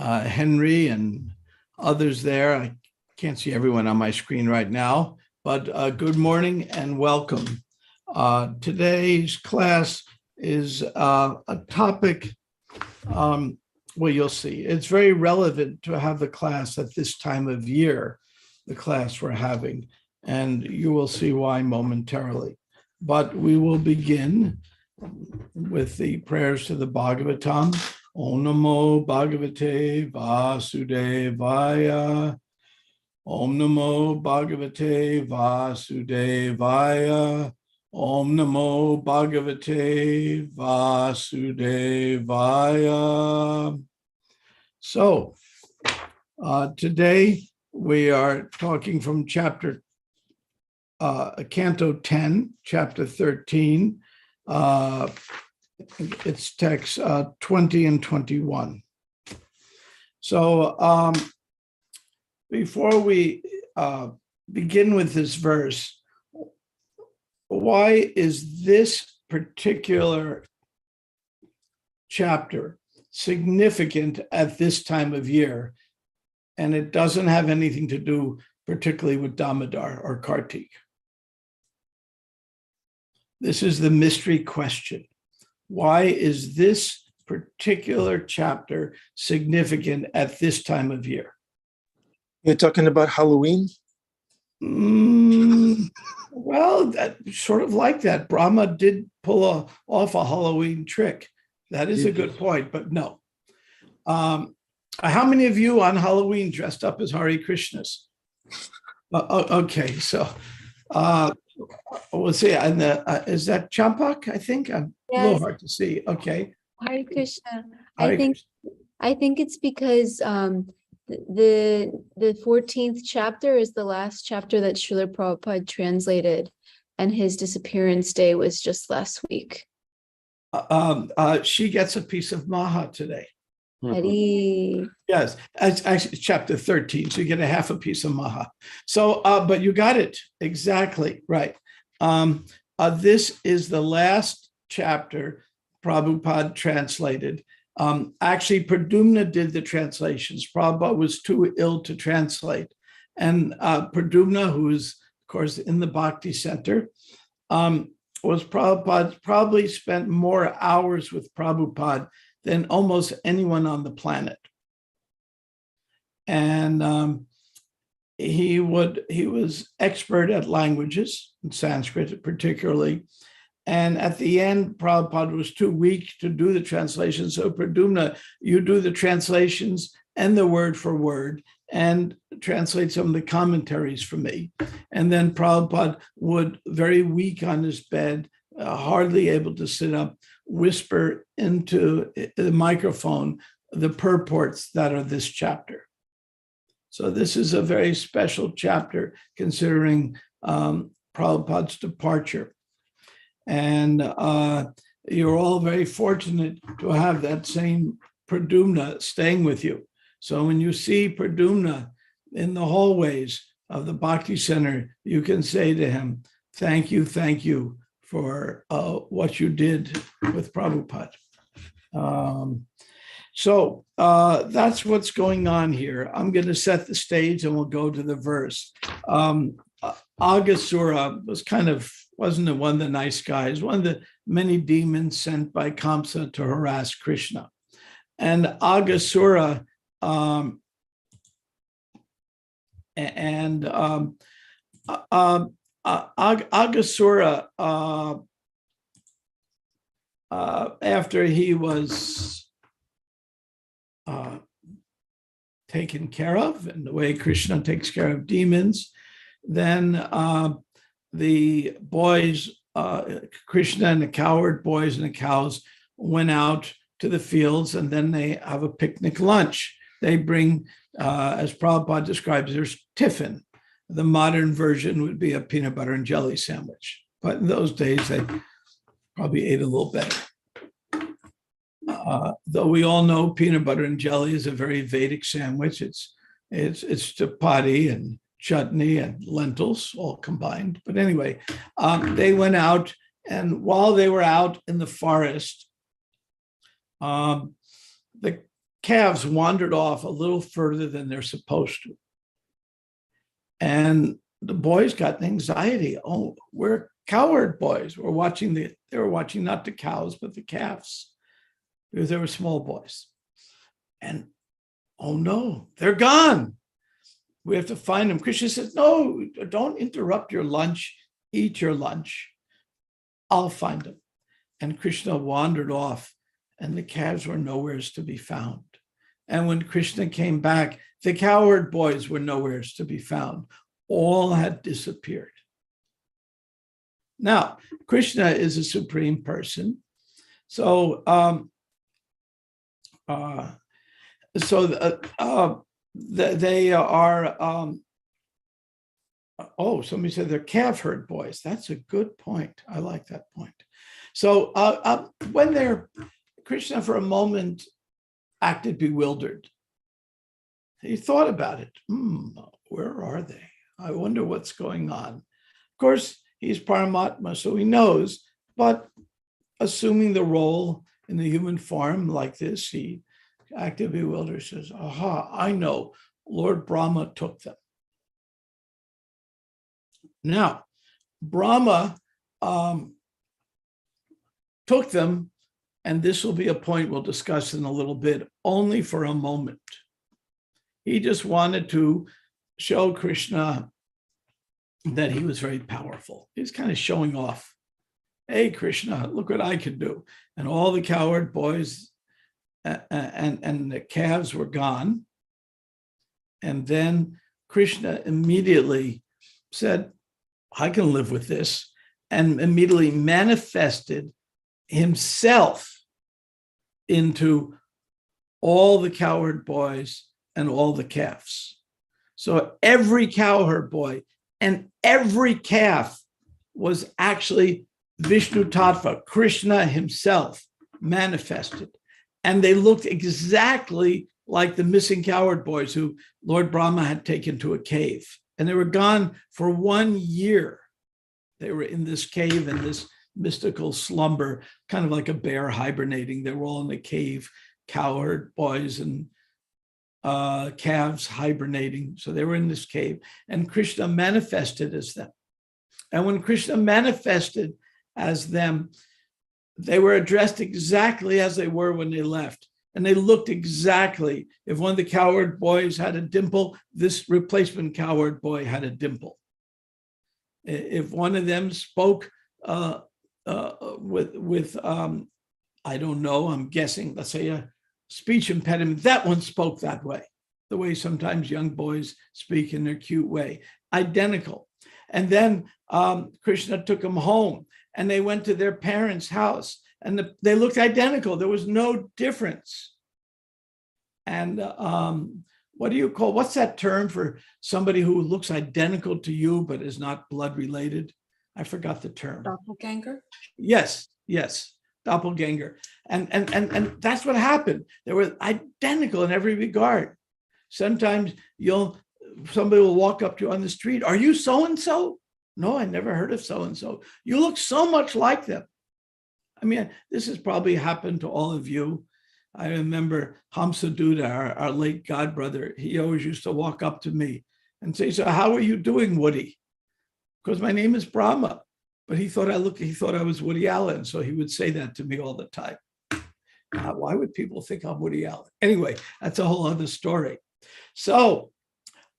Henry and others there. I can't see everyone on my screen right now, but good morning and welcome. Today's class is a topic, well, you'll see. It's very relevant to have the class at this time of year, the class we're having, and you will see why momentarily. But we will begin with the prayers to the Bhagavatam. Om Namo Bhagavate Vasudevaya. Om Namo Bhagavate Vasudevaya. Om Namo Bhagavate Vasudevaya. So, today we are talking from Canto 10, Chapter 13. It's text 20 and 21. So before we begin with this verse, why is this particular chapter significant at this time of year? And it doesn't have anything to do particularly with Damodar or Kartik. This is the mystery question. Why is this particular chapter significant at this time of year? You're talking about Halloween? Well, that sort of like that. Brahma did pull off a Halloween trick. That is a good point, but no. How many of you on Halloween dressed up as Hare Krishnas? Okay, so we'll see. And is that Champak? I think I'm a little hard to see. Okay. Hare Krishna. Hare I think it's because the 14th chapter is the last chapter that Srila Prabhupada translated, and his disappearance day was just last week. She gets a piece of Maha today. Hari. Yes, actually chapter 13, so you get a half a piece of Maha. So, but you got it exactly right. This is the last chapter Prabhupada translated. Actually, Pradumna did the translations. Prabhupada was too ill to translate. And Pradumna, who is, of course, in the Bhakti Center, was Prabhupada, probably spent more hours with Prabhupada than almost anyone on the planet. And he was expert at languages, in Sanskrit particularly. And at the end, Prabhupada was too weak to do the translations. So Pradumna, you do the translations and the word for word and translate some of the commentaries for me. And then Prabhupada would, very weak on his bed, hardly able to sit up, whisper into the microphone the purports that are this chapter. So this is a very special chapter considering Prabhupada's departure. And you're all very fortunate to have that same Pradumna staying with you. So when you see Pradumna in the hallways of the Bhakti Center, you can say to him, thank you for what you did with Prabhupada. So that's what's going on here. I'm going to set the stage and we'll go to the verse. Aghasura wasn't one of the nice guys, one of the many demons sent by Kamsa to harass Krishna. And Aghasura after he was taken care of, and the way Krishna takes care of demons, then the boys, Krishna and the cowherd boys and the cows, went out to the fields, and then they have a picnic lunch. They bring, as Prabhupada describes, there's tiffin. The modern version would be a peanut butter and jelly sandwich. But in those days, they probably ate a little better. Though we all know peanut butter and jelly is a very Vedic sandwich. It's chapati and chutney and lentils all combined. But anyway, they went out, and while they were out in the forest, the calves wandered off a little further than they're supposed to. And the boys got anxiety. Oh, we're cowherd boys. They were watching not the cows, but the calves, because they were small boys. And oh no, they're gone. We have to find them. Krishna says, no, don't interrupt your lunch. Eat your lunch. I'll find them. And Krishna wandered off, and the calves were nowhere to be found. And when Krishna came back, the cowherd boys were nowhere to be found. All had disappeared. Now, Krishna is a supreme person. So, they are, somebody said they're calf herd boys. That's a good point. I like that point. So when Krishna for a moment acted bewildered. He thought about it. Where are they? I wonder what's going on. Of course, he's Paramatma, so he knows, but assuming the role in the human form like this, he acted bewildered, says, aha, I know, Lord Brahma took them. Now, Brahma took them, and this will be a point we'll discuss in a little bit, only for a moment. He just wanted to show Krishna that he was very powerful. He's kind of showing off. Hey, Krishna, look what I can do. And all the cowherd boys and the calves were gone. And then Krishna immediately said, I can live with this, and immediately manifested himself into all the cowherd boys and all the calves. So every cowherd boy and every calf was actually Vishnu Tattva, Krishna himself manifested. And they looked exactly like the missing cowherd boys who Lord Brahma had taken to a cave. And they were gone for 1 year. They were in this cave in this mystical slumber, kind of like a bear hibernating. They were all in the cave, cowherd boys and calves hibernating. So they were in this cave, and Krishna manifested as them. And when Krishna manifested as them, they were addressed exactly as they were when they left. And they looked exactly. If one of the cowherd boys had a dimple, this replacement cowherd boy had a dimple. If one of them spoke with I don't know, I'm guessing, let's say a speech impediment, that one spoke that way, the way sometimes young boys speak in their cute way, identical. And then Krishna took them home, and they went to their parents' house, and they looked identical. There was no difference. And what's that term for somebody who looks identical to you but is not blood related? I forgot the term. Doppelganger? Yes, doppelganger. And that's what happened. They were identical in every regard. Sometimes somebody will walk up to you on the street. Are you so-and-so? No, I never heard of so-and-so. You look so much like them. I mean, this has probably happened to all of you. I remember Hamsaduda, our late godbrother, he always used to walk up to me and say, so how are you doing, Woody? Because my name is Brahma. But he thought I was Woody Allen. So he would say that to me all the time. Why would people think I'm Woody Allen? Anyway, that's a whole other story. So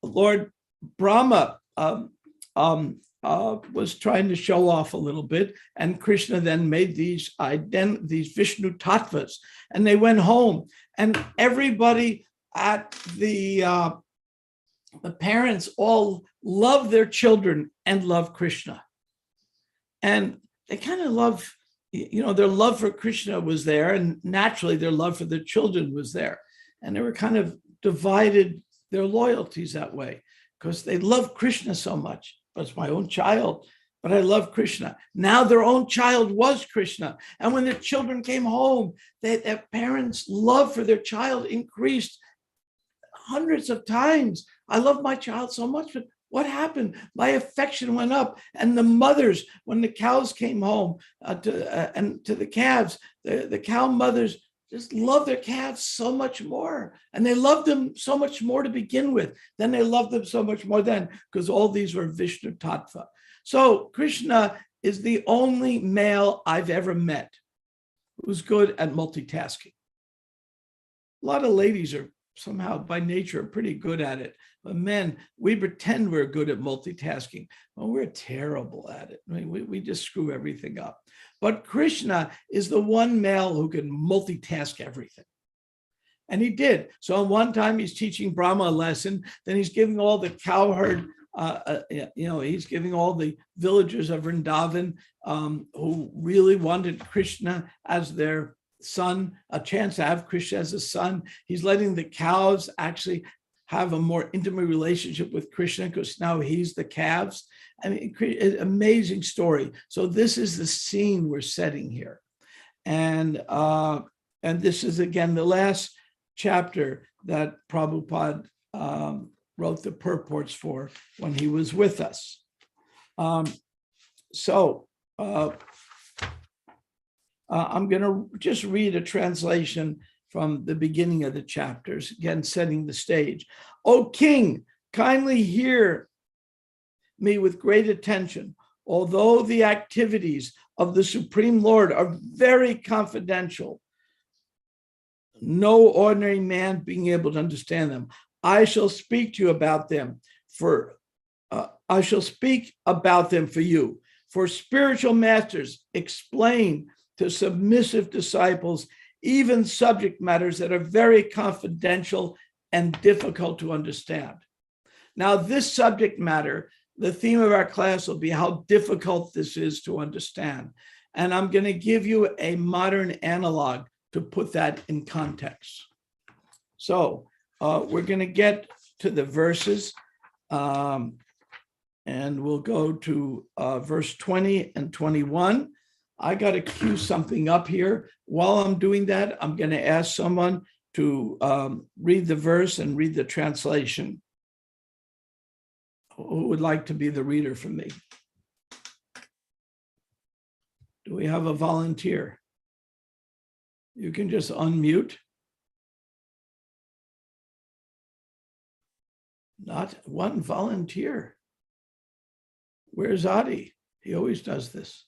Lord Brahma was trying to show off a little bit, and Krishna then made these Vishnu Tattvas, and they went home, and everybody at the parents all love their children and love Krishna, and they kind of love, their love for Krishna was there, and naturally their love for their children was there, and they were kind of divided their loyalties that way because they love Krishna so much. It's my own child, but I love Krishna. Now their own child was Krishna. And when their children came home, their parents' love for their child increased hundreds of times. I love my child so much, but what happened? My affection went up. And the mothers, when the cows came home to the calves, the cow mothers just love their calves so much more. And they loved them so much more to begin with. Then they loved them so much more then, because all these were Vishnu Tattva. So Krishna is the only male I've ever met who's good at multitasking. A lot of ladies are somehow by nature pretty good at it. But men, we pretend we're good at multitasking. Well, we're terrible at it. I mean, we just screw everything up. But Krishna is the one male who can multitask everything. And he did. So one time he's teaching Brahma a lesson, then he's giving all the cowherd, he's giving all the villagers of Vrindavan who really wanted Krishna as their son, a chance to have Krishna as a son. He's letting the cows actually have a more intimate relationship with Krishna because now he's the calves. I mean, amazing story. So this is the scene we're setting here. And this is, again, the last chapter that Prabhupada wrote the purports for when he was with us. I'm going to just read a translation from the beginning of the chapters, again, setting the stage. O King, kindly hear me with great attention. Although the activities of the Supreme Lord are very confidential, no ordinary man being able to understand them, I shall speak to you about them for you. For spiritual masters explain to submissive disciples even subject matters that are very confidential and difficult to understand. Now, this subject matter, the theme of our class will be how difficult this is to understand. And I'm going to give you a modern analog to put that in context. So we're going to get to the verses, and we'll go to verse 20 and 21. I got to cue something up here. While I'm doing that, I'm going to ask someone to read the verse and read the translation. Who would like to be the reader for me? Do we have a volunteer? You can just unmute. Not one volunteer. Where's Adi? He always does this.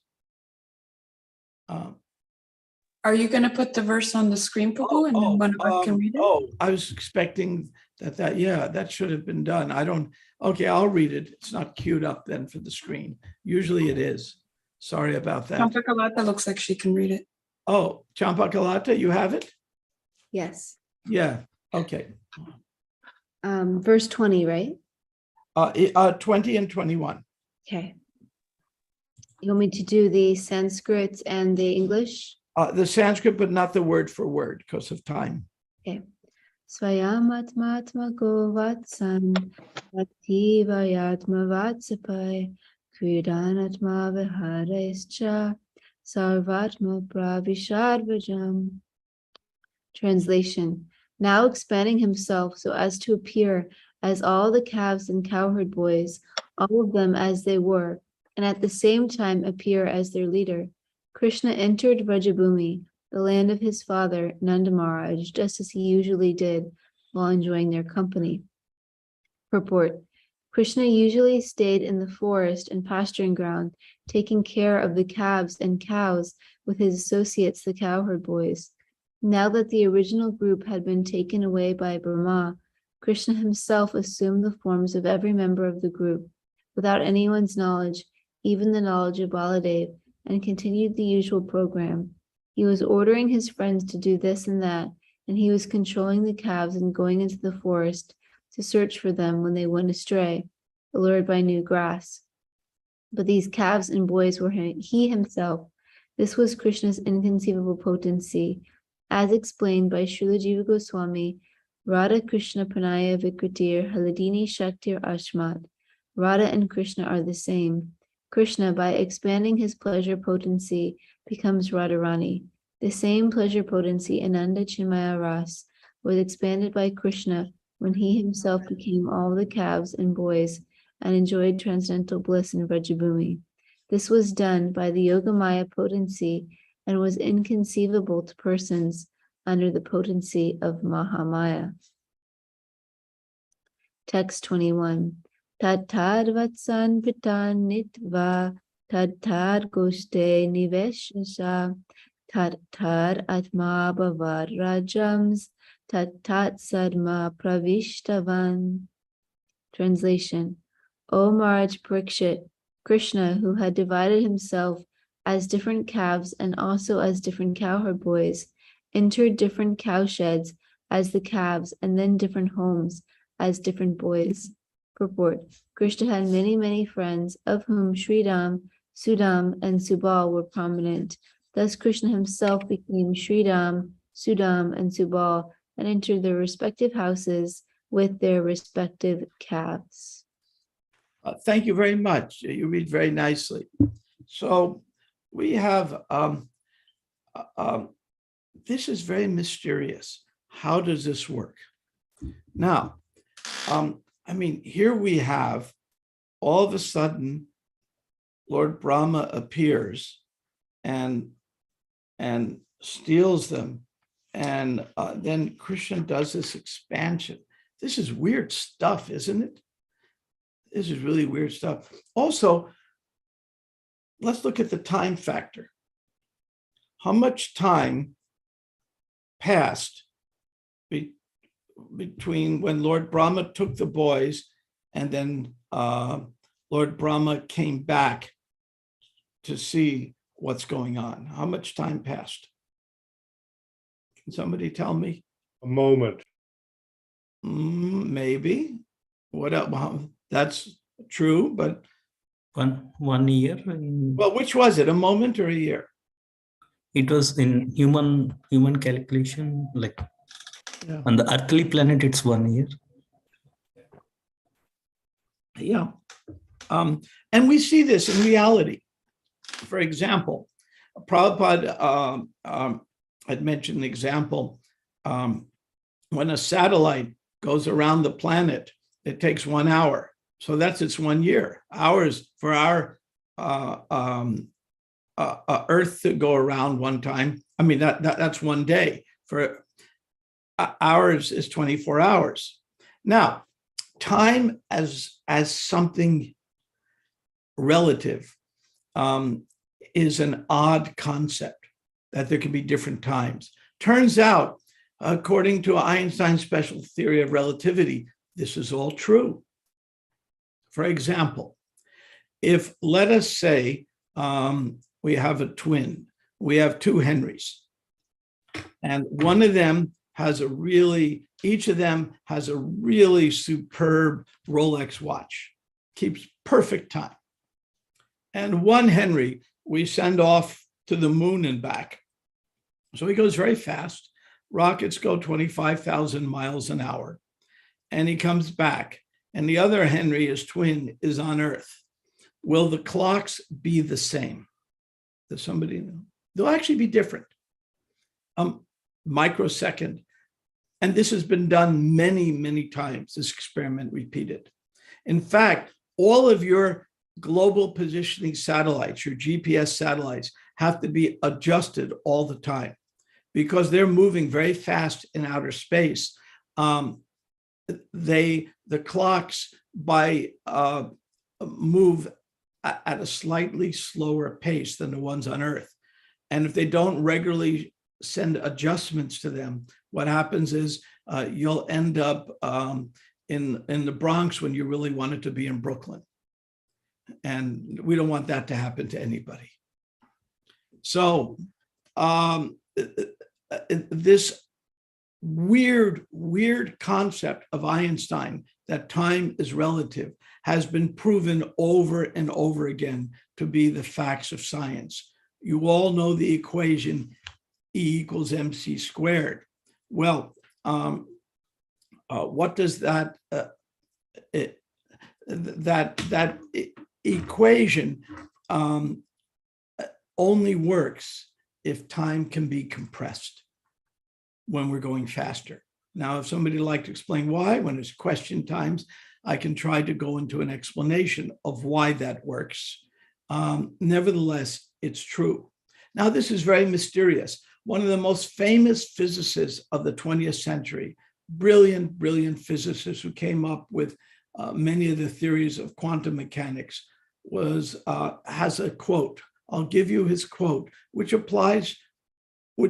Are you going to put the verse on the screen, Prabhu, and then one of us can read it? Oh, I was expecting that should have been done. Okay, I'll read it. It's not queued up then for the screen. Usually it is. Sorry about that. Champakalata looks like she can read it. Oh, Champakalata, you have it? Yes. Yeah, okay. Verse 20, right? 20 and 21. Okay. You want me to do the Sanskrit and the English? The Sanskrit, but not the word for word because of time. Okay. Swayamatmatmako vatsan Vativayatma vatsapai Kridanatma viharescha Sarvatma pravishadvajam. Translation. Now expanding himself so as to appear as all the calves and cowherd boys, all of them as they were, and at the same time appear as their leader, Krishna entered Vrajabhumi, the land of his father, Nanda Maharaj, just as he usually did while enjoying their company. Purport. Krishna usually stayed in the forest and pasturing ground, taking care of the calves and cows with his associates, the cowherd boys. Now that the original group had been taken away by Brahma, Krishna himself assumed the forms of every member of the group, without anyone's knowledge, even the knowledge of Baladev, and continued the usual program. He was ordering his friends to do this and that, and he was controlling the calves and going into the forest to search for them when they went astray, allured by new grass. But these calves and boys were he himself. This was Krishna's inconceivable potency, as explained by Srila Jiva Goswami, Radha Krishna Pranaya Vikritir Haladini Shaktir Ashmat. Radha and Krishna are the same. Krishna, by expanding his pleasure potency, becomes Radharani. The same pleasure potency, Ananda Chinmaya Ras, was expanded by Krishna when he himself became all the calves and boys and enjoyed transcendental bliss in Vrajabhumi. This was done by the Yogamaya potency and was inconceivable to persons, under the potency of Mahamaya. Text 21. Tatad vatsan pitan nitva tatad goste niveshasha tatad atma bhavad rajams tatat sadma pravishtavan. Translation. O Maharaj Parikshit, Krishna, who had divided himself as different calves and also as different cowherd boys, entered different cowsheds as the calves and then different homes as different boys. Purport. Krishna had many, many friends, of whom Sridham, Sudam, and Subal were prominent. Thus Krishna himself became Sridham, Sudam, and Subal and entered their respective houses with their respective calves. Thank you very much. You read very nicely. So we have, this is very mysterious. How does this work? Now, I mean, here we have, all of a sudden, Lord Brahma appears and steals them. And then Krishna does this expansion. This is weird stuff, isn't it? This is really weird stuff. Also, let's look at the time factor. How much time passed between when Lord Brahma took the boys and then Lord Brahma came back to see what's going on? How much time passed? Can somebody tell me? A moment. Maybe. What else? Well, that's true, but 1 year. well, which was it? A moment or a year? It was in human calculation, like Yeah. on the earthly planet, it's 1 year. Yeah. And we see this in reality. For example, Prabhupada had mentioned an example. When a satellite goes around the planet, it takes 1 hour. So that's its 1 year. Hours for our Earth to go around one time. I mean, that's 1 day. For ours is 24 hours. Now, time as something relative is an odd concept, that there can be different times. Turns out, according to Einstein's special theory of relativity, this is all true. For example, if, let us say, we have a twin, we have two Henrys, and one of them has each of them has a really superb Rolex watch, keeps perfect time. And one Henry, we send off to the moon and back. So he goes very fast. Rockets go 25,000 miles an hour. And he comes back. And the other Henry, his twin, is on Earth. Will the clocks be the same? Does somebody know? They'll actually be different. Microsecond. And this has been done many, many times, this experiment repeated. In fact, all of your global positioning satellites, your GPS satellites, have to be adjusted all the time because they're moving very fast in outer space. The clocks move at a slightly slower pace than the ones on Earth. And if they don't regularly send adjustments to them, what happens is you'll end up in the Bronx when you really want it to be in Brooklyn. And we don't want that to happen to anybody. So this weird concept of Einstein that time is relative has been proven over and over again to be the facts of science. You all know the equation E equals mc squared. Well, what does that equation only works if time can be compressed when we're going faster. Now, if somebody would like to explain why, when it's question times, I can try to go into an explanation of why that works. Nevertheless, it's true. Now, this is very mysterious. one of the most famous physicists of the 20th century, brilliant, brilliant physicist who came up with many of the theories of quantum mechanics, has a quote. I'll give you his quote, which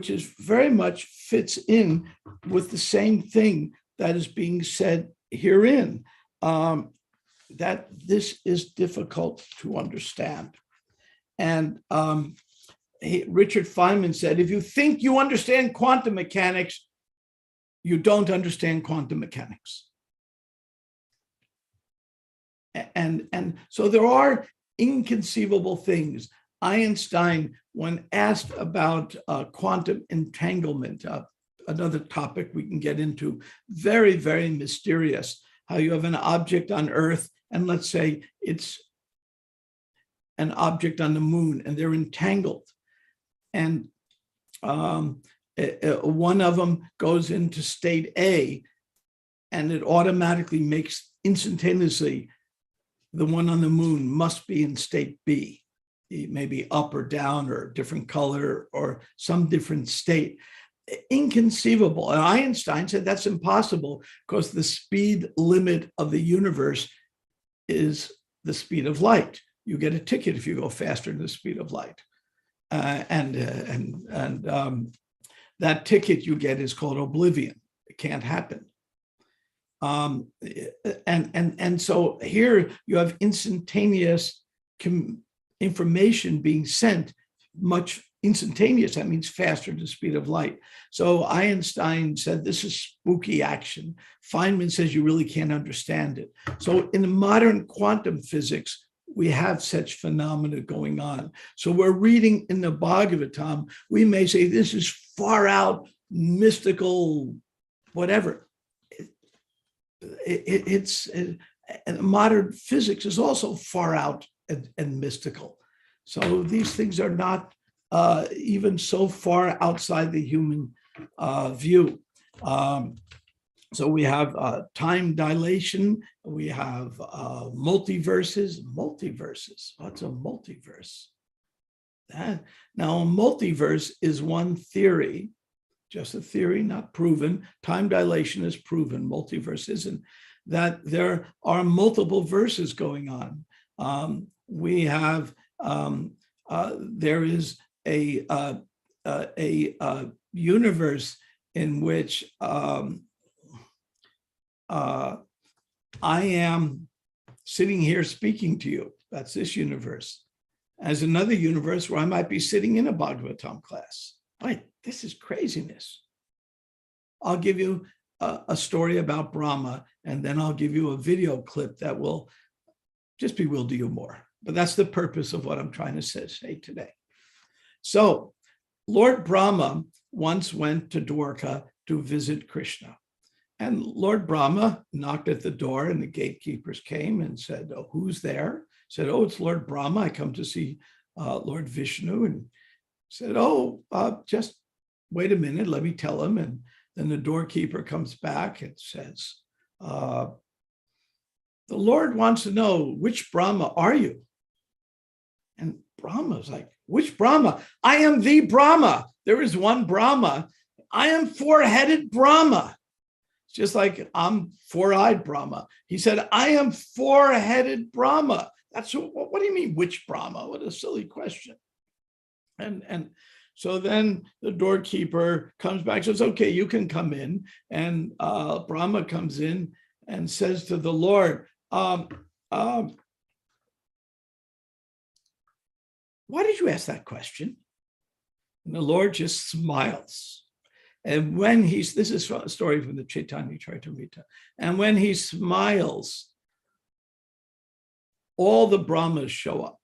is very much fits in with the same thing that is being said herein, that this is difficult to understand. And Richard Feynman said, if you think you understand quantum mechanics, you don't understand quantum mechanics. And so there are inconceivable things. Einstein, when asked about quantum entanglement, another topic we can get into, very, very mysterious, how you have an object on Earth, and let's say it's an object on the moon, and they're entangled. And one of them goes into state A, and it automatically makes instantaneously the one on the moon must be in state B, maybe up or down or a different color or some different state. Inconceivable. And Einstein said that's impossible because the speed limit of the universe is the speed of light. You get a ticket if you go faster than the speed of light. That ticket you get is called oblivion. It can't happen. And so here you have instantaneous information being sent, much instantaneous. That means faster than the speed of light. So Einstein said this is spooky action. Feynman says you really can't understand it. So in modern quantum physics, we have such phenomena going on. So we're reading in the Bhagavatam, we may say this is far out, mystical, whatever. Modern physics is also far out and mystical. So these things are not even so far outside the human view. So we have time dilation, we have multiverses. What's a multiverse? Now, a multiverse is one theory, just a theory, not proven. Time dilation is proven, multiverse isn't. That there are multiple verses going on. We have, there is a universe in which I am sitting here speaking to you. That's this universe. As another universe where I might be sitting in a Bhagavatam class. Right, this is craziness. I'll give you a story about Brahma, and then I'll give you a video clip that will just bewilder you more. But that's the purpose of what I'm trying to say today. So Lord Brahma once went to Dwarka to visit Krishna. And Lord Brahma knocked at the door, and the gatekeepers came and said, "Oh, who's there?" Said, "Oh, it's Lord Brahma. I come to see Lord Vishnu." And said, "Oh, just wait a minute. Let me tell him." And then the doorkeeper comes back and says, "The Lord wants to know, which Brahma are you?" And Brahma's like, "Which Brahma? I am the Brahma. There is one Brahma. I am four-headed Brahma." Just like I'm four-eyed Brahma. He said, "I am four-headed Brahma." That's what do you mean, which Brahma? What a silly question. And so then the doorkeeper comes back and says, "Okay, you can come in." And Brahma comes in and says to the Lord, "Why did you ask that question?" And the Lord just smiles. And when this is a story from the Chaitanya Charitamrita, and when he smiles, all the Brahmas show up.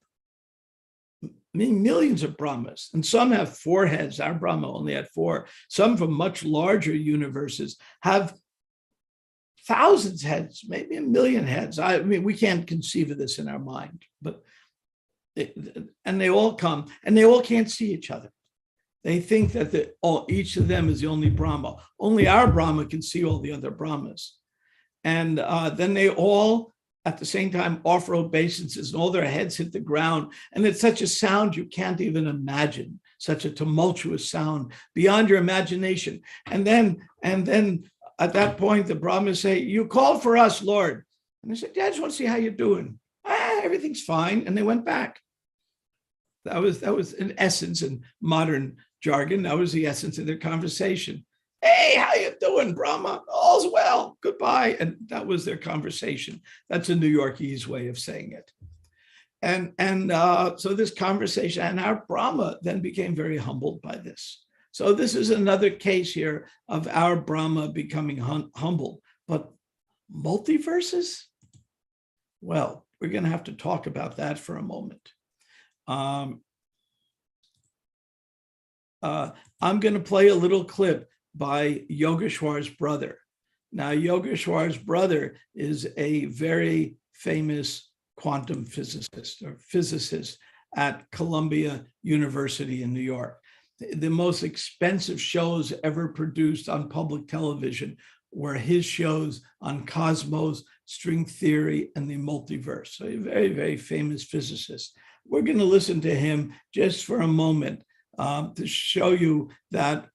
I mean, millions of Brahmas, and some have four heads. Our Brahma only had four. Some from much larger universes have thousands of heads, maybe a million heads. I mean, we can't conceive of this in our mind, but and they all come, and they all can't see each other. They think that each of them is the only Brahma. Only our Brahma can see all the other Brahmas. And then they all, at the same time, offer obeisances, and all their heads hit the ground. And it's such a sound you can't even imagine. such a tumultuous sound beyond your imagination. And then at that point, the Brahmas say, you called for us, Lord. And they said, yeah, I just want to see how you're doing. Everything's fine. And they went back. That was in essence, in modern jargon, that was the essence of their conversation. Hey, how you doing, Brahma? All's well. Goodbye. And that was their conversation. That's a New Yorkese way of saying it. And so this conversation, and our Brahma then became very humbled by this. So this is another case here of our Brahma becoming humble. But multiverses? Well, we're going to have to talk about that for a moment. I'm going to play a little clip by Yogeshwar's brother. Now, Yogeshwar's brother is a very famous quantum physicist or physicist at Columbia University in New York. The most expensive shows ever produced on public television were his shows on cosmos, string theory, and the multiverse. So a very, very famous physicist. We're going to listen to him just for a moment to show you that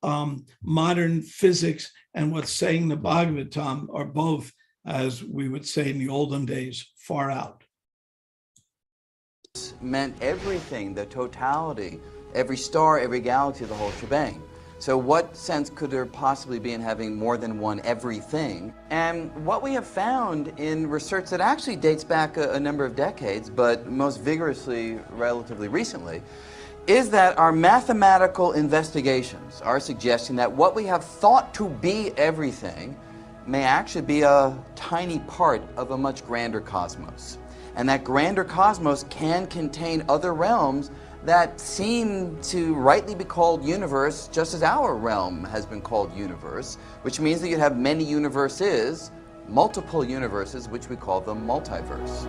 modern physics and what's saying the Bhagavatam are both, as we would say in the olden days, far out. Meant everything, the totality, every star, every galaxy, the whole shebang. So what sense could there possibly be in having more than one everything? And what we have found in research that actually dates back a number of decades, but most vigorously relatively recently, is that our mathematical investigations are suggesting that what we have thought to be everything may actually be a tiny part of a much grander cosmos. And that grander cosmos can contain other realms that seem to rightly be called universe, just as our realm has been called universe, which means that you have many universes, multiple universes, which we call the multiverse.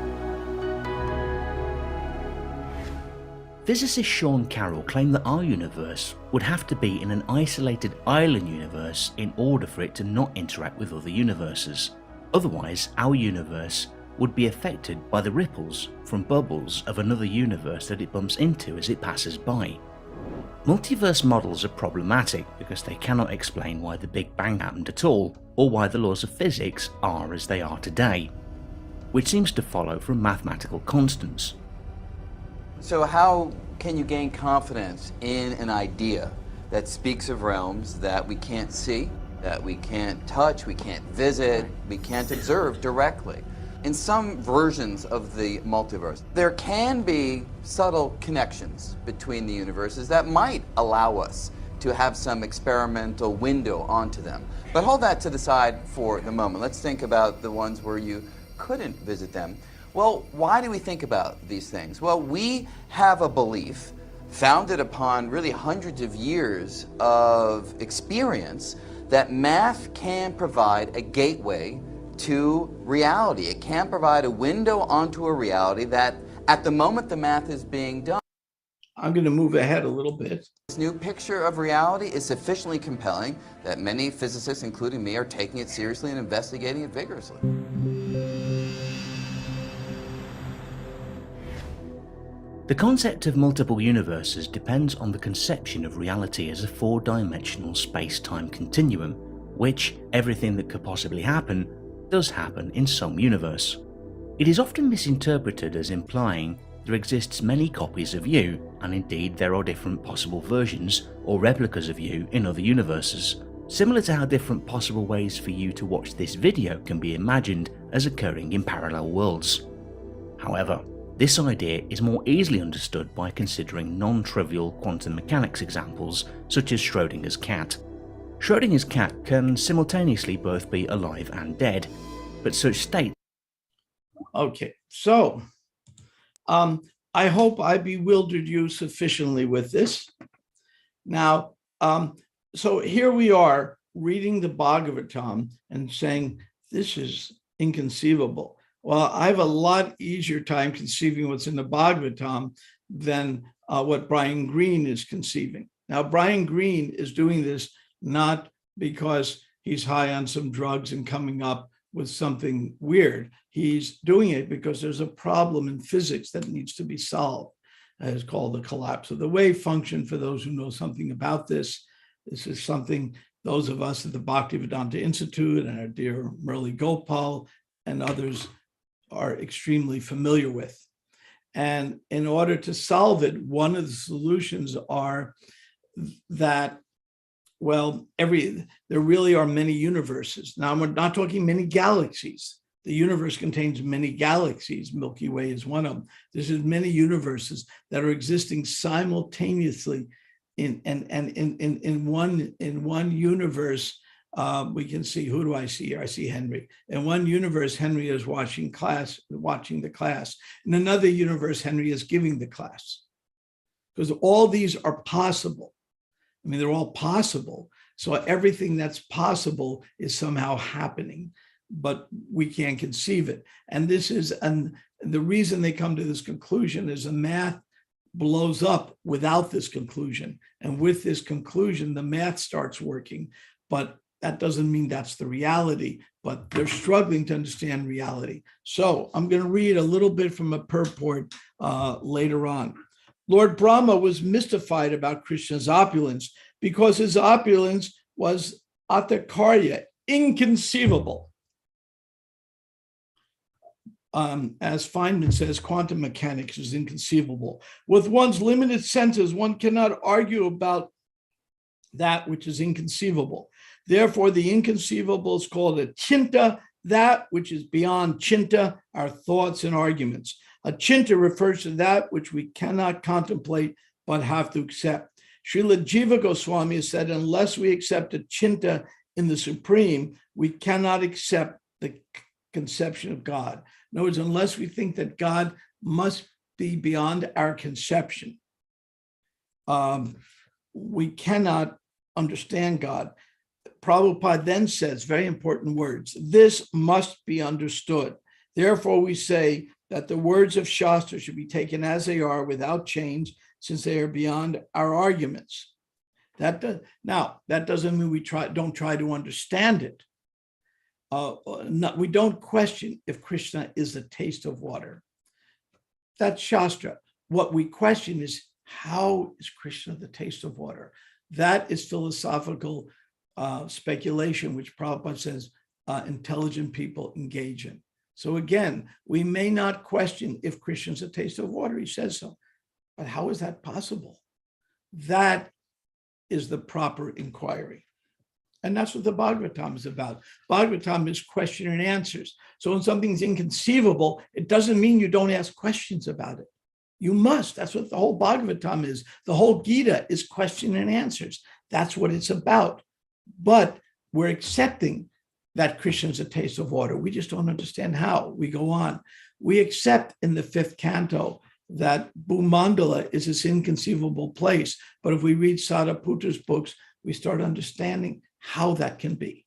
Physicist Sean Carroll claimed that our universe would have to be in an isolated island universe in order for it to not interact with other universes. Otherwise, our universe would be affected by the ripples from bubbles of another universe that it bumps into as it passes by. Multiverse models are problematic because they cannot explain why the Big Bang happened at all, or why the laws of physics are as they are today, which seems to follow from mathematical constants. So how can you gain confidence in an idea that speaks of realms that we can't see, that we can't touch, we can't visit, we can't observe directly? In some versions of the multiverse, there can be subtle connections between the universes that might allow us to have some experimental window onto them. But hold that to the side for the moment. Let's think about the ones where you couldn't visit them. Well, why do we think about these things? Well, we have a belief founded upon really hundreds of years of experience that math can provide a gateway to reality. It can provide a window onto a reality that at the moment the math is being done. I'm going to move ahead a little bit. This new picture of reality is sufficiently compelling that many physicists, including me, are taking it seriously and investigating it vigorously. The concept of multiple universes depends on the conception of reality as a four-dimensional space-time continuum, which everything that could possibly happen does happen in some universe. It is often misinterpreted as implying there exists many copies of you, and indeed there are different possible versions or replicas of you in other universes, similar to how different possible ways for you to watch this video can be imagined as occurring in parallel worlds. However, this idea is more easily understood by considering non-trivial quantum mechanics examples such as Schrödinger's cat. Schrödinger's cat can simultaneously both be alive and dead, but such states. Okay, so I hope I bewildered you sufficiently with this. Now, so here we are reading the Bhagavatam and saying, this is inconceivable. Well, I have a lot easier time conceiving what's in the Bhagavatam than what Brian Greene is conceiving. Now, Brian Greene is doing this not because he's high on some drugs and coming up with something weird. He's doing it because there's a problem in physics that needs to be solved. is called the collapse of the wave function. For those who know something about this is something those of us at the Bhaktivedanta Institute and our dear Murli Gopal and others are extremely familiar with. And in order to solve it, one of the solutions are that, well, there really are many universes. Now, we're not talking many galaxies. The universe contains many galaxies. Milky Way is one of them. There's many universes that are existing simultaneously in one universe. We can see, who do I see here? I see Henry. In one universe, Henry is watching the class. In another universe, Henry is giving the class. Because all these are possible. I mean, they're all possible. So everything that's possible is somehow happening, but we can't conceive it. And this is, and the reason they come to this conclusion is the math blows up without this conclusion. And with this conclusion, the math starts working, but that doesn't mean that's the reality, but they're struggling to understand reality. So I'm going to read a little bit from a purport later on. Lord Brahma was mystified about Krishna's opulence because his opulence was atakarya, inconceivable. As Feynman says, quantum mechanics is inconceivable. With one's limited senses, one cannot argue about that which is inconceivable. Therefore, the inconceivable is called a chinta, that which is beyond chinta, our thoughts and arguments. A chinta refers to that which we cannot contemplate but have to accept. Srila Jiva Goswami has said, unless we accept a chinta in the Supreme, we cannot accept the conception of God. In other words, unless we think that God must be beyond our conception, we cannot understand God. Prabhupada then says, very important words, this must be understood. Therefore, we say that the words of Shastra should be taken as they are without change, since they are beyond our arguments. Now, that doesn't mean we don't try to understand it. We don't question if Krishna is the taste of water. That's Shastra. What we question is, how is Krishna the taste of water? That is philosophical speculation, which Prabhupada says intelligent people engage in. So again, we may not question if Krishna is a taste of water. He says so. But how is that possible? That is the proper inquiry. And that's what the Bhagavatam is about. Bhagavatam is question and answers. So when something's inconceivable, it doesn't mean you don't ask questions about it. You must. That's what the whole Bhagavatam is. The whole Gita is question and answers. That's what it's about. But we're accepting that Krishna is a taste of water. We just don't understand how. We go on. We accept in the 5th canto that Bhumandala is this inconceivable place. But if we read Sadaputra's books, we start understanding how that can be.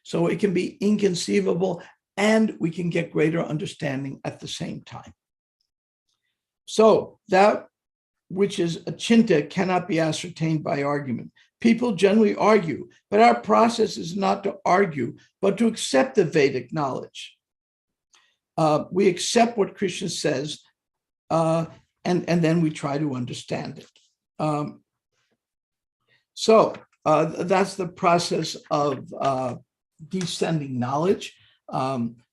So it can be inconceivable and we can get greater understanding at the same time. So that which is achinta cannot be ascertained by argument. People generally argue, but our process is not to argue, but to accept the Vedic knowledge. We accept what Krishna says, and then we try to understand it. So that's the process of descending knowledge,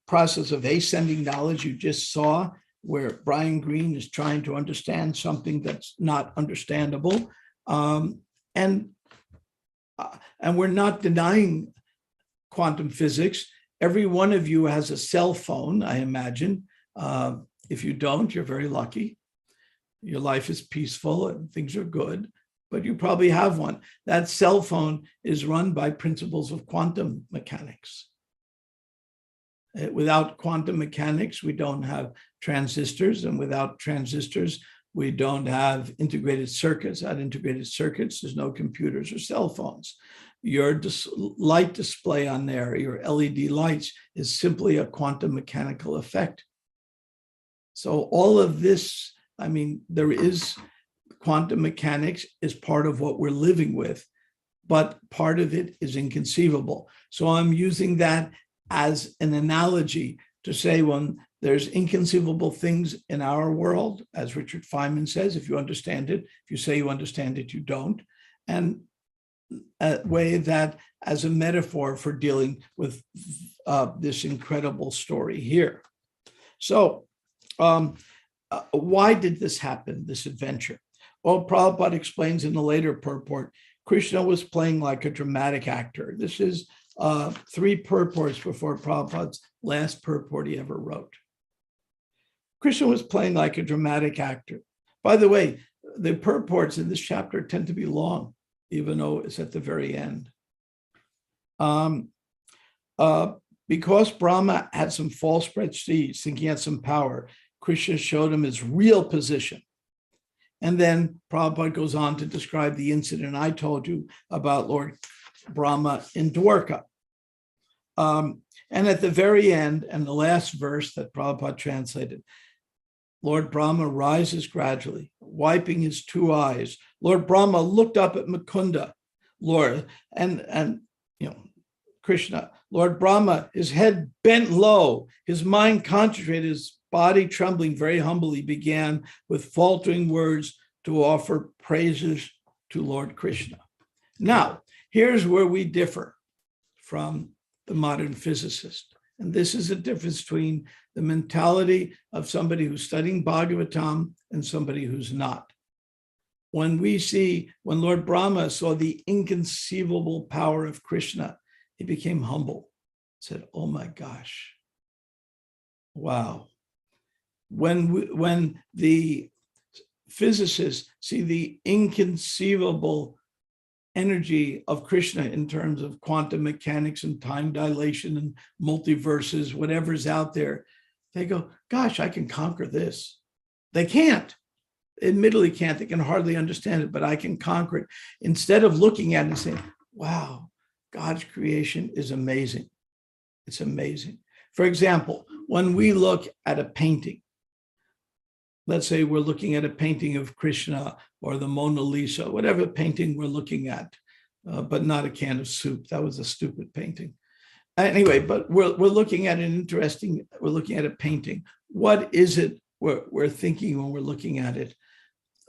process of ascending knowledge you just saw, where Brian Greene is trying to understand something that's not understandable. And we're not denying quantum physics. Every one of you has a cell phone, I imagine. If you don't, you're very lucky. Your life is peaceful and things are good, but you probably have one. That cell phone is run by principles of quantum mechanics. Without quantum mechanics, we don't have transistors, and without transistors, we don't have integrated circuits. Without integrated circuits, there's no computers or cell phones. Your light display on there, your LED lights, is simply a quantum mechanical effect. So all of this, I mean, there is quantum mechanics is part of what we're living with, but part of it is inconceivable. So I'm using that as an analogy to say when there's inconceivable things in our world, as Richard Feynman says, if you understand it, if you say you understand it, you don't. And a way that as a metaphor for dealing with this incredible story here. So why did this happen, this adventure? Well, Prabhupada explains in the later purport, Krishna was playing like a dramatic actor. This is 3 purports before Prabhupada's last purport he ever wrote. Krishna was playing like a dramatic actor. By the way, the purports in this chapter tend to be long, even though it's at the very end. Because Brahma had some false prestige, thinking he had some power, Krishna showed him his real position. And then Prabhupada goes on to describe the incident I told you about Lord Brahma in Dwarka. And at the very end, and the last verse that Prabhupada translated, Lord Brahma rises gradually, wiping his 2 eyes. Lord Brahma looked up at Mukunda, Lord, and Krishna. Lord Brahma, his head bent low, his mind concentrated, his body trembling, very humbly began with faltering words to offer praises to Lord Krishna. Now, here's where we differ from the modern physicist. And this is a difference between the mentality of somebody who's studying Bhagavatam and somebody who's not. When Lord Brahma saw the inconceivable power of Krishna, he became humble, said, oh my gosh, wow. When the physicists see the inconceivable energy of Krishna in terms of quantum mechanics and time dilation and multiverses, whatever's out there, they go, gosh, I can conquer this. They can't, admittedly can't, they can hardly understand it, but I can conquer it. Instead of looking at it and saying, wow, God's creation is amazing. It's amazing. For example, when we look at a painting, let's say we're looking at a painting of Krishna or the Mona Lisa, whatever painting we're looking at, but not a can of soup. That was a stupid painting. Anyway, but we're looking at we're looking at a painting. What is it we're thinking when we're looking at it?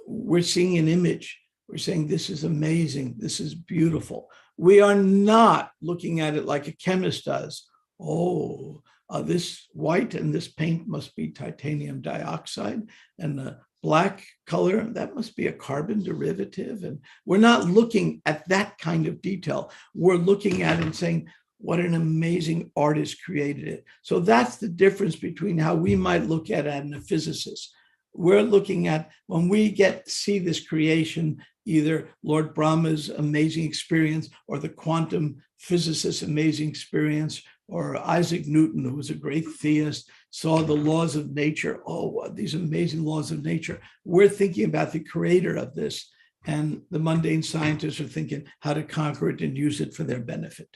We're seeing an image. We're saying, this is amazing. This is beautiful. We are not looking at it like a chemist does. Oh, this white and this paint must be titanium dioxide, and the black color, that must be a carbon derivative. And we're not looking at that kind of detail. We're looking at it and saying, what an amazing artist created it. So that's the difference between how we might look at it and a physicist. We're looking at, when we see this creation, either Lord Brahma's amazing experience or the quantum physicist's amazing experience, or Isaac Newton, who was a great theist, saw the laws of nature. Oh, these amazing laws of nature. We're thinking about the creator of this, and the mundane scientists are thinking how to conquer it and use it for their benefit.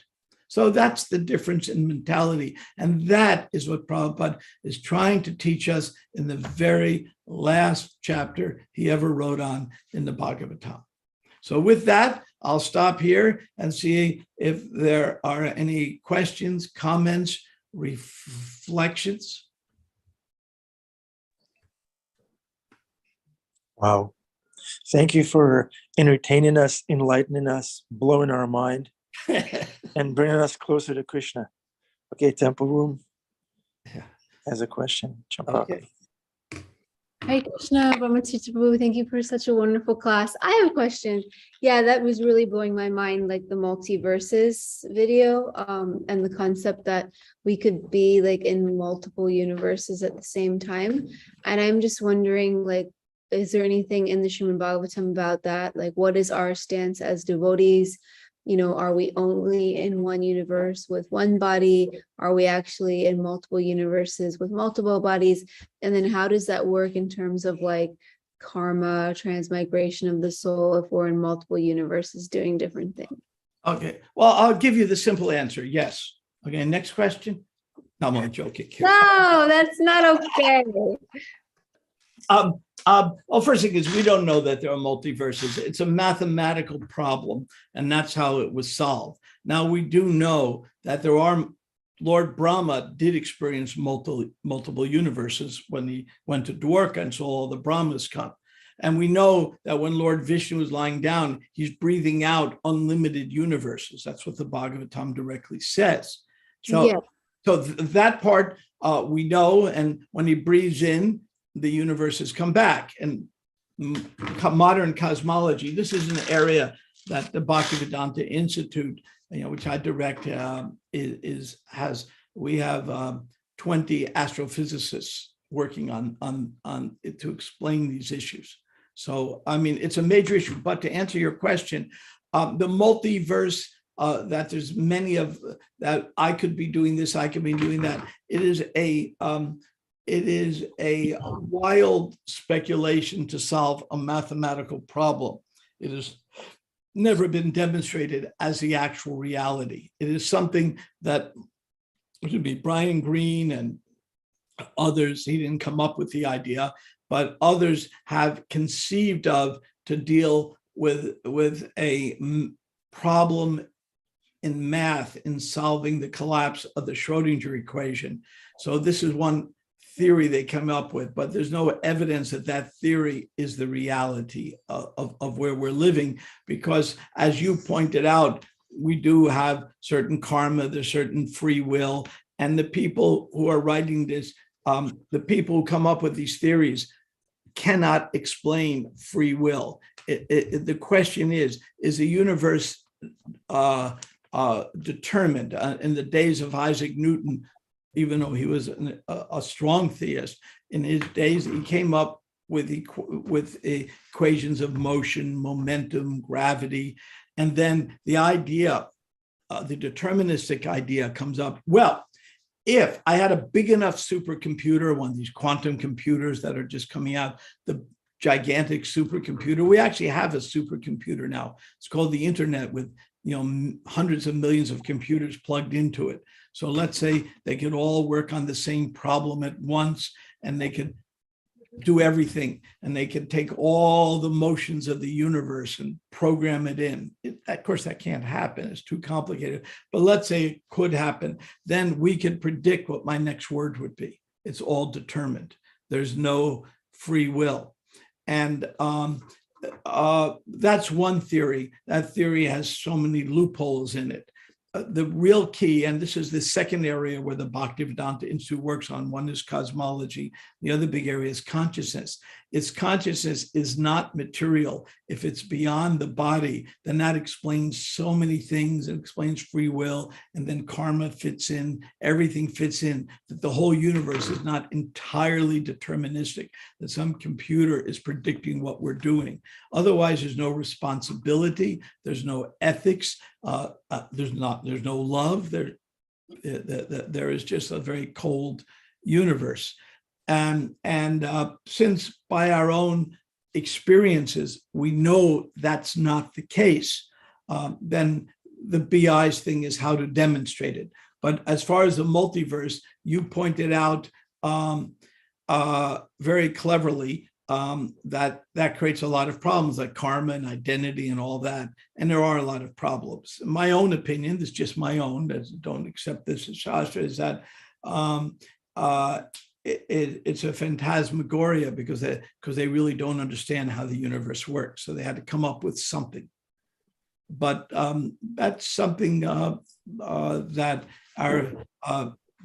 So that's the difference in mentality. And that is what Prabhupada is trying to teach us in the very last chapter he ever wrote on in the Bhagavatam. So with that, I'll stop here and see if there are any questions, comments, reflections. Wow. Thank you for entertaining us, enlightening us, blowing our mind, and bringing us closer to Krishna. Okay, Temple Room has a question. Jump up. Okay. Hi, Krishna, Brahma Tirtha Prabhu. Thank you for such a wonderful class. I have a question. Yeah, that was really blowing my mind, like the multiverses video, and the concept that we could be like in multiple universes at the same time. And I'm just wondering, like, is there anything in the Srimad Bhagavatam about that? Like, what is our stance as devotees? You know, are we only in one universe with one body? Are we actually in multiple universes with multiple bodies? And then how does that work in terms of like karma, transmigration of the soul, if we're in multiple universes doing different things? Okay, well, I'll give you the simple answer, yes. Okay, next question. No, I'm only joking. No, that's not okay. Well, first thing is, we don't know that there are multiverses. It's a mathematical problem, and that's how it was solved. Now, we do know that there are Lord Brahma did experience multiple universes when he went to Dwarka and saw all the Brahmas come. And we know that when Lord Vishnu is lying down, he's breathing out unlimited universes. That's what the Bhagavatam directly says. So, Yeah. That part we know, and when he breathes in, the universes come back. And modern cosmology, this is an area that the Bhaktivedanta Institute, which I direct, we have 20 astrophysicists working on it to explain these issues. So, I mean, it's a major issue. But to answer your question, the multiverse, that there's many of that I could be doing this, I could be doing that. It is a wild speculation to solve a mathematical problem. It has never been demonstrated as the actual reality. It is something that would be Brian Greene and others. He didn't come up with the idea, but others have conceived of to deal with a problem in math in solving the collapse of the Schrodinger equation. So this is one theory they come up with, but there's no evidence that that theory is the reality of where we're living, because as you pointed out, we do have certain karma, there's certain free will, and the people who are writing this, the people who come up with these theories cannot explain free will. The question is the universe determined? In the days of Isaac Newton, even though he was a strong theist, in his days, he came up with equations of motion, momentum, gravity, and then the idea, the deterministic idea comes up. Well, if I had a big enough supercomputer, one of these quantum computers that are just coming out, the gigantic supercomputer, we actually have a supercomputer now. It's called the internet, with hundreds of millions of computers plugged into it. So let's say they could all work on the same problem at once, and they could do everything, and they could take all the motions of the universe and program it in. Of course, that can't happen. It's too complicated. But let's say it could happen. Then we could predict what my next word would be. It's all determined. There's no free will. And that's one theory. That theory has so many loopholes in it. The real key, and this is the second area where the Bhaktivedanta Institute works on, one is cosmology, the other big area is consciousness. Its consciousness is not material. If it's beyond the body, then that explains so many things. It explains free will, and then karma fits in, everything fits in, that the whole universe is not entirely deterministic, that some computer is predicting what we're doing. Otherwise, there's no responsibility, there's no ethics, there's no love, there is just a very cold universe. And since by our own experiences, we know that's not the case, then the BI's thing is how to demonstrate it. But as far as the multiverse, you pointed out very cleverly that creates a lot of problems, like karma and identity and all that. And there are a lot of problems. My own opinion, this is just my own, don't accept this as Shastra, is that it's a phantasmagoria because they really don't understand how the universe works. So they had to come up with something. But that's something that our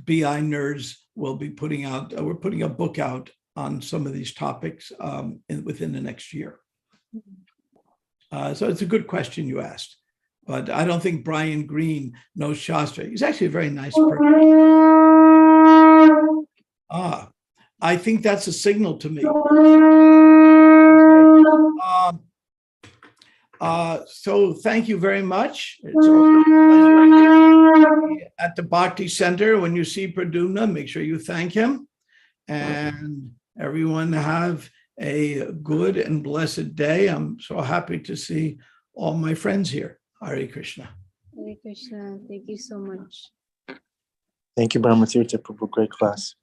BI nerds will be putting out. We're putting a book out on some of these topics within the next year. So it's a good question you asked, but I don't think Brian Greene knows Shastra. He's actually a very nice person. I think that's a signal to me. So thank you very much. It's always a pleasure at the Bhakti Center. When you see Pradyumna, make sure you thank him. And everyone have a good and blessed day. I'm so happy to see all my friends here. Hare Krishna. Hare Krishna. Thank you so much. Thank you, Brahma Tirtha Prabhu. Great class.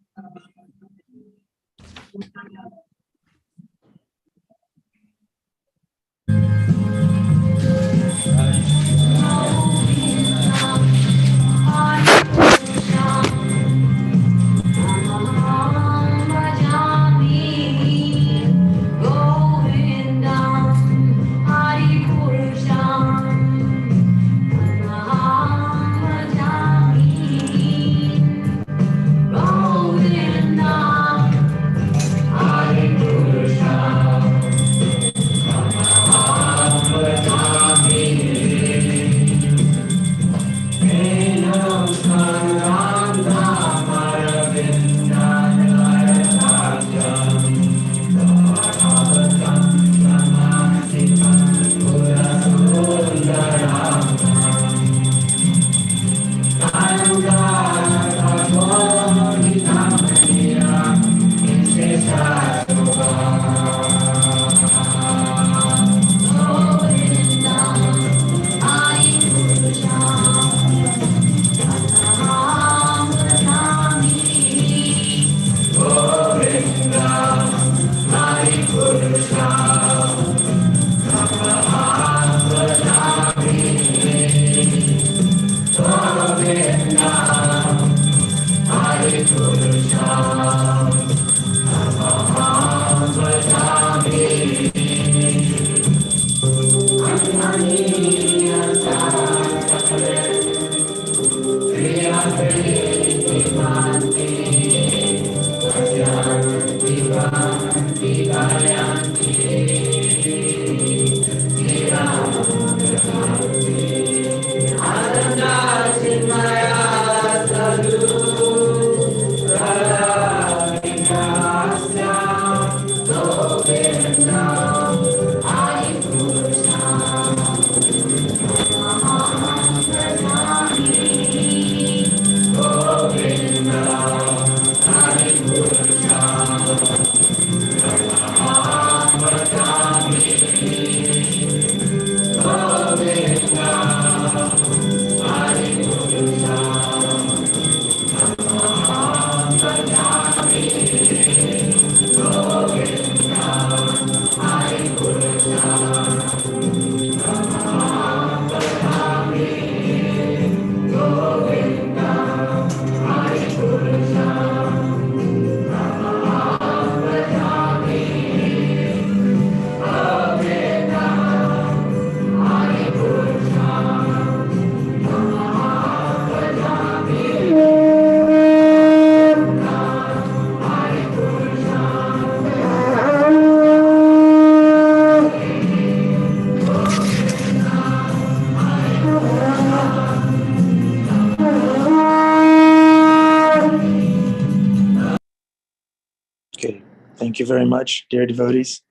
Thank you very much, dear devotees.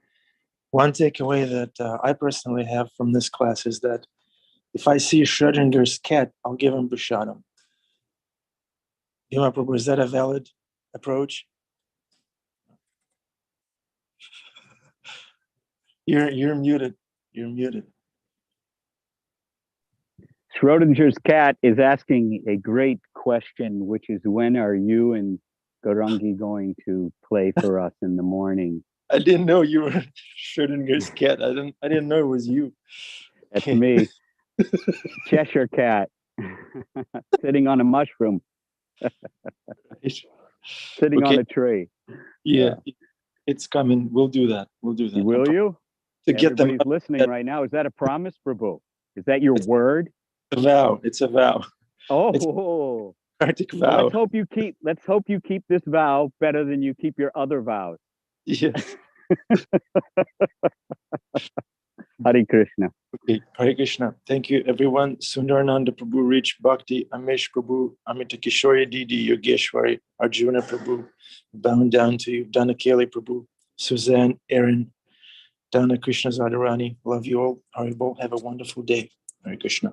One takeaway that I personally have from this class is that if I see Schrodinger's cat, I'll give him Prashadam. Bhima Prabhu, is that a valid approach? You're muted. You're muted. Schrodinger's cat is asking a great question, which is, when are you and Garangi going to play for us in the morning? I didn't know you were Schrodinger's cat. I didn't know it was you. That's me. Cheshire cat. Sitting on a mushroom. Sitting on a tree. Yeah, it's coming. We'll do that. We'll do that. Will you? To get them Everybody's listening right now. Is that a promise, Prabhu? Is that your word? a vow. It's a vow. Oh, Kartik vow. Let's hope you keep this vow better than you keep your other vows. Yes. Hare Krishna. Okay, Hare Krishna. Thank you, everyone. Sundarananda Prabhu, Rich Bhakti, Amesh Prabhu, Amita Kishori Didi, Yogeshwari, Arjuna Prabhu, bound down to you, Dana Keli Prabhu, Suzanne, Aaron, Dana Krishna Zadharani. Love you all. Haribol. Have a wonderful day. Hare Krishna.